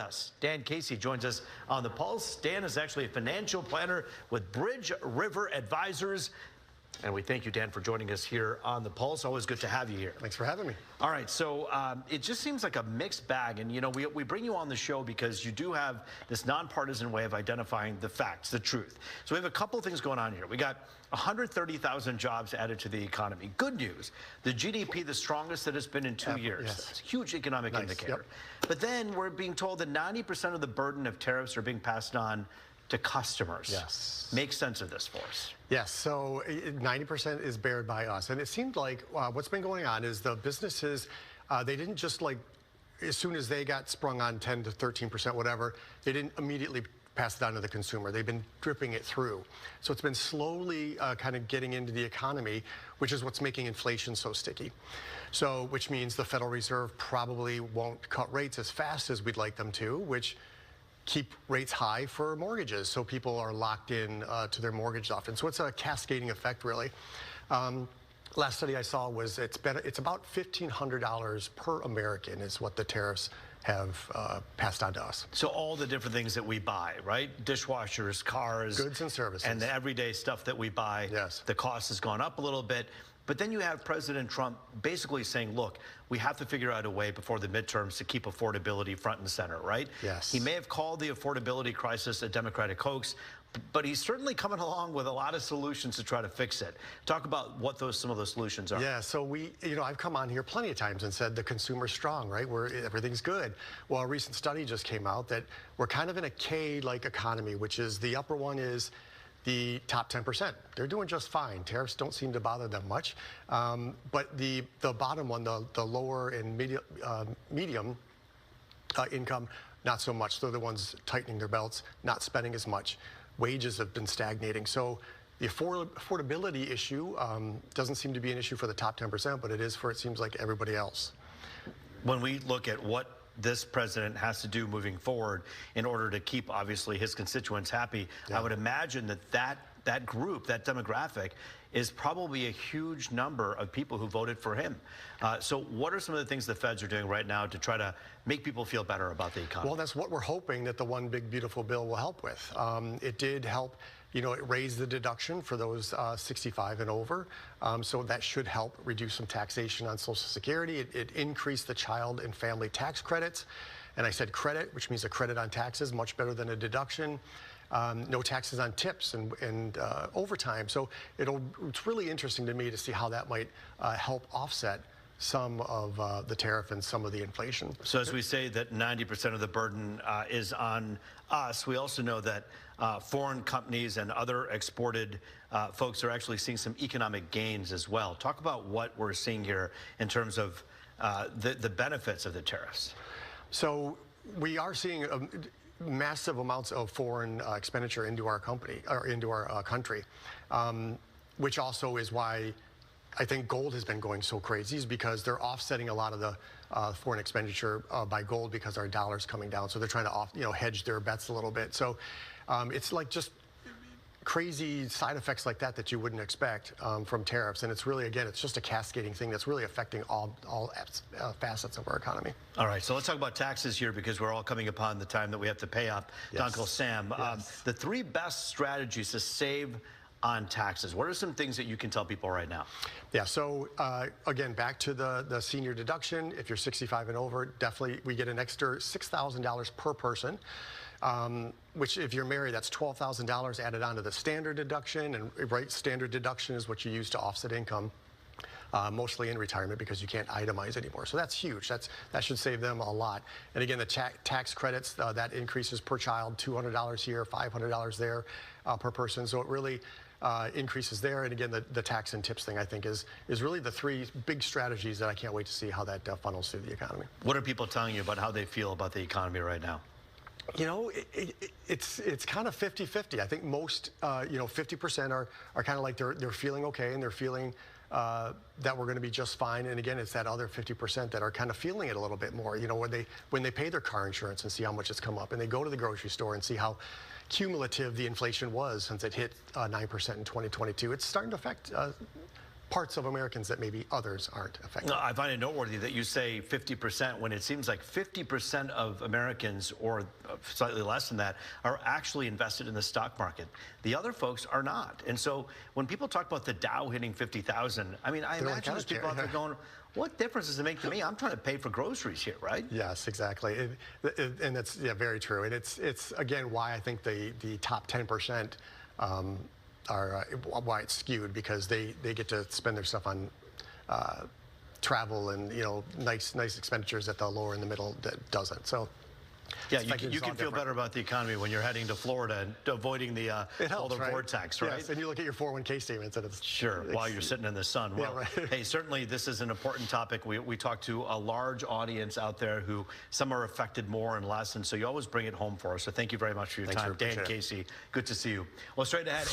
Us. Dan Casey joins us on the Pulse. Dan is actually a financial planner with Bridge River Advisors. And we thank you, Dan, for joining us here on the Pulse. Always good to have you here. Thanks for having me. All right, so it just seems like a mixed bag. And, you know, we bring you on the show because you do have this nonpartisan way of identifying the facts, the truth. So we have a couple of things going on here. We got 130,000 jobs added to the economy. Good news. The GDP, the strongest that it's been in 2 years. Yes. That's a huge economic indicator. Yep. But then we're being told that 90% of the burden of tariffs are being passed on to customers. Yes. Make sense of this for us. Yes, so 90% is bared by us. And it seemed like what's been going on is the businesses, they didn't just like, as soon as they got sprung on 10 to 13%, whatever, they didn't immediately pass it on to the consumer. They've been dripping it through. So it's been slowly kind of getting into the economy, which is what's making inflation so sticky. So, which means the Federal Reserve probably won't cut rates as fast as we'd like them to, which keep rates high for mortgages, so people are locked in to their mortgage often. So it's a cascading effect, really. Last study I saw was it's about $1,500 per American is what the tariffs have passed on to us. So all the different things that we buy, right? Dishwashers, cars. Goods and services. And the everyday stuff that we buy. Yes. The cost has gone up a little bit. But then you have President Trump basically saying, look, we have to figure out a way before the midterms to keep affordability front and center, right? Yes. He may have called the affordability crisis a Democratic hoax, but he's certainly coming along with a lot of solutions to try to fix it. Talk about what some of those solutions are. Yeah, so I've come on here plenty of times and said the consumer's strong, right? Everything's good. Well, a recent study just came out that we're kind of in a K-like economy, which is the upper one is the top 10%. They're doing just fine. Tariffs don't seem to bother them much. But the bottom one, the lower and medium income, not so much. They're the ones tightening their belts, not spending as much. Wages have been stagnating. So the affordability issue doesn't seem to be an issue for the top 10%, but it is for, it seems like, everybody else. When we look at what this president has to do moving forward in order to keep, obviously, his constituents happy, yeah, I would imagine that group, that demographic, is probably a huge number of people who voted for him. So what are some of the things the feds are doing right now to try to make people feel better about the economy? Well, that's what we're hoping that the one big beautiful bill will help with. It did help. You know, it raised the deduction for those 65 and over, so that should help reduce some taxation on Social Security. It increased the child and family tax credits, and I said credit, which means a credit on taxes, much better than a deduction. No taxes on tips and overtime. So it's really interesting to me to see how that might help offset some of the tariff and some of the inflation. So as we say that 90% of the burden is on us, we also know that foreign companies and other exported folks are actually seeing some economic gains as well. Talk about what we're seeing here in terms of the benefits of the tariffs. So we are seeing massive amounts of foreign expenditure into our company, or into our country, which also is why I think gold has been going so crazy, is because they're offsetting a lot of the foreign expenditure by gold because our dollar's coming down. So they're trying to hedge their bets a little bit. So it's like just crazy side effects like that you wouldn't expect from tariffs. And it's really, again, it's just a cascading thing that's really affecting all facets of our economy. All right, so let's talk about taxes here, because we're all coming upon the time that we have to pay up. Yes. Uncle Sam, yes. The 3 best strategies to save on taxes. What are some things that you can tell people right now? Yeah, so again, back to the senior deduction. If you're 65 and over, definitely we get an extra $6,000 per person, which if you're married, that's $12,000 added onto the standard deduction. And right, standard deduction is what you use to offset income, mostly in retirement, because you can't itemize anymore. So that's huge. That should save them a lot. And again, the tax credits, that increases per child, $200 here, $500 there per person. So it really increases there. And again, the tax and tips thing, I think, is really the 3 big strategies that I can't wait to see how that funnels through the economy. What are people telling you about how they feel about the economy right now? You know, it's kind of 50-50. I think most, 50% are kind of like they're feeling okay, and they're feeling that we're going to be just fine. And again, it's that other 50% that are kind of feeling it a little bit more. You know, when they pay their car insurance and see how much it's come up, and they go to the grocery store and see how cumulative the inflation was since it hit 9% in 2022. It's starting to affect parts of Americans that maybe others aren't affected. No, I find it noteworthy that you say 50% when it seems like 50% of Americans, or slightly less than that, are actually invested in the stock market. The other folks are not. And so when people talk about the Dow hitting 50,000, I mean, I imagine there's people out there going, what difference does it make to me? I'm trying to pay for groceries here, right? Yes, exactly. And that's very true. And it's again why I think the top 10% are why it's skewed, because they get to spend their stuff on travel and nice expenditures that the lower and the middle that doesn't. So yeah, you can feel better about the economy when you're heading to Florida and avoiding the polar vortex, right? Yes, and you look at your 401k statements and it's sure while you're sitting in the sun. Well, yeah, right. Hey, certainly this is an important topic. We talk to a large audience out there who some are affected more and less, and so you always bring it home for us. So thank you very much for your time, Dan Casey. Good to see you. Well, straight ahead.